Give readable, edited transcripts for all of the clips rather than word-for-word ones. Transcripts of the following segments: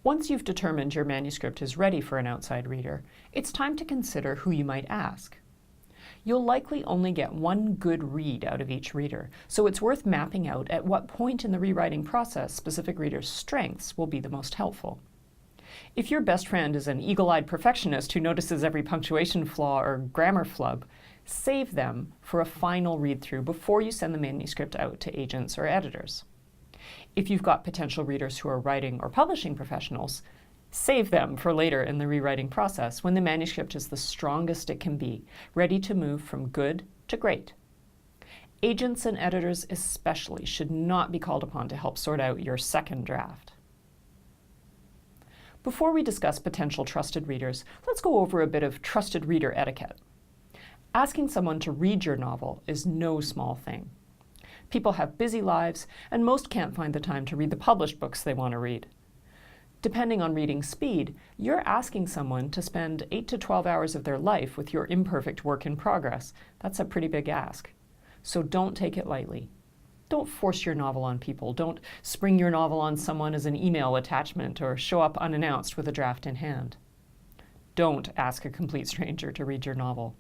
Once you've determined your manuscript is ready for an outside reader, it's time to consider who you might ask. You'll likely only get one good read out of each reader, so it's worth mapping out at what point in the rewriting process specific readers' strengths will be the most helpful. If your best friend is an eagle-eyed perfectionist who notices every punctuation flaw or grammar flub, save them for a final read-through before you send the manuscript out to agents or editors. If you've got potential readers who are writing or publishing professionals, save them for later in the rewriting process when the manuscript is the strongest it can be, ready to move from good to great. Agents and editors especially should not be called upon to help sort out your second draft. Before we discuss potential trusted readers, let's go over a bit of trusted reader etiquette. Asking someone to read your novel is no small thing. People have busy lives, and most can't find the time to read the published books they want to read. Depending on reading speed, you're asking someone to spend 8 to 12 hours of their life with your imperfect work in progress. That's a pretty big ask. So don't take it lightly. Don't force your novel on people. Don't spring your novel on someone as an email attachment or show up unannounced with a draft in hand. Don't ask a complete stranger to read your novel.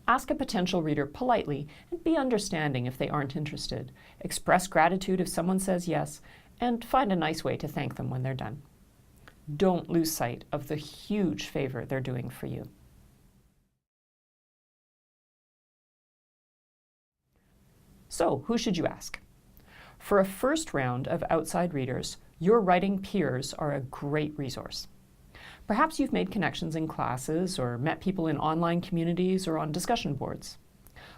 Ask a potential reader politely and be understanding if they aren't interested. Express gratitude if someone says yes, and find a nice way to thank them when they're done. Don't lose sight of the huge favor they're doing for you. So, who should you ask? For a first round of outside readers, your writing peers are a great resource. Perhaps you've made connections in classes or met people in online communities or on discussion boards.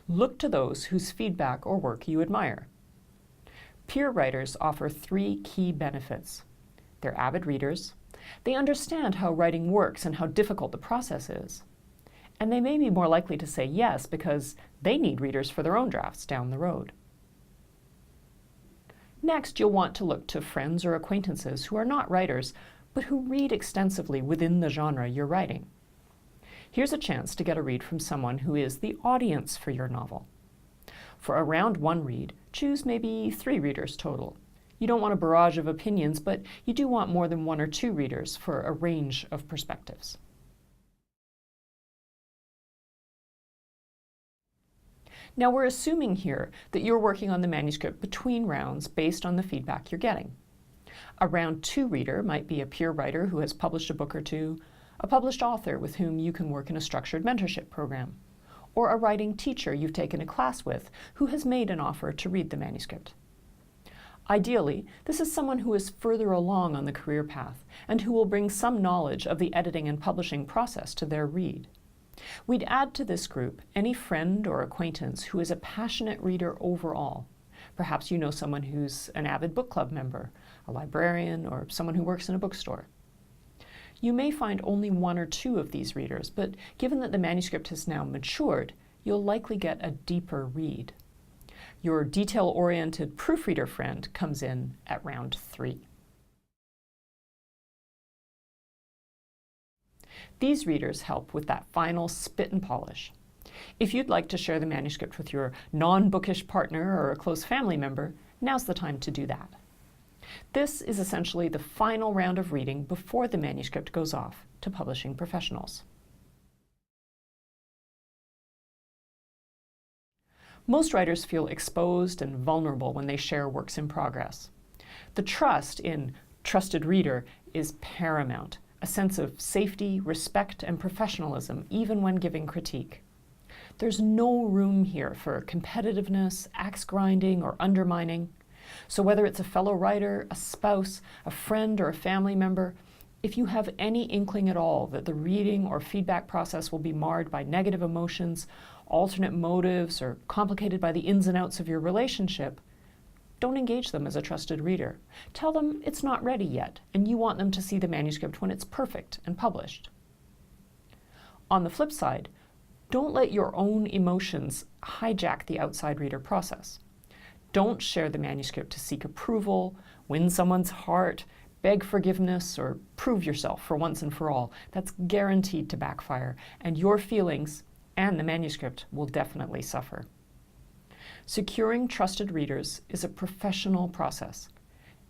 Look to those whose feedback or work you admire. Peer writers offer 3 key benefits. They're avid readers, they understand how writing works and how difficult the process is, and they may be more likely to say yes because they need readers for their own drafts down the road. Next, you'll want to look to friends or acquaintances who are not writers, but who read extensively within the genre you're writing. Here's a chance to get a read from someone who is the audience for your novel. For a round 1 read, choose maybe 3 readers total. You don't want a barrage of opinions, but you do want more than 1 or 2 readers for a range of perspectives. Now we're assuming here that you're working on the manuscript between rounds based on the feedback you're getting. A round 2 reader might be a peer writer who has published a book or 2, a published author with whom you can work in a structured mentorship program, or a writing teacher you've taken a class with who has made an offer to read the manuscript. Ideally, this is someone who is further along on the career path and who will bring some knowledge of the editing and publishing process to their read. We'd add to this group any friend or acquaintance who is a passionate reader overall. Perhaps you know someone who's an avid book club member, a librarian, or someone who works in a bookstore. You may find only 1 or 2 of these readers, but given that the manuscript has now matured, you'll likely get a deeper read. Your detail-oriented proofreader friend comes in at round 3. These readers help with that final spit and polish. If you'd like to share the manuscript with your non-bookish partner or a close family member, now's the time to do that. This is essentially the final round of reading before the manuscript goes off to publishing professionals. Most writers feel exposed and vulnerable when they share works in progress. The trust in trusted reader is paramount, a sense of safety, respect, and professionalism, even when giving critique. There's no room here for competitiveness, axe grinding, or undermining. So whether it's a fellow writer, a spouse, a friend, or a family member, if you have any inkling at all that the reading or feedback process will be marred by negative emotions, alternate motives, or complicated by the ins and outs of your relationship, don't engage them as a trusted reader. Tell them it's not ready yet, and you want them to see the manuscript when it's perfect and published. On the flip side, don't let your own emotions hijack the outside reader process. Don't share the manuscript to seek approval, win someone's heart, beg forgiveness, or prove yourself for once and for all. That's guaranteed to backfire, and your feelings and the manuscript will definitely suffer. Securing trusted readers is a professional process,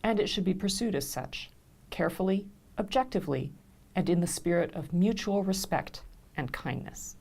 and it should be pursued as such, carefully objectively, and in the spirit of mutual respect and kindness.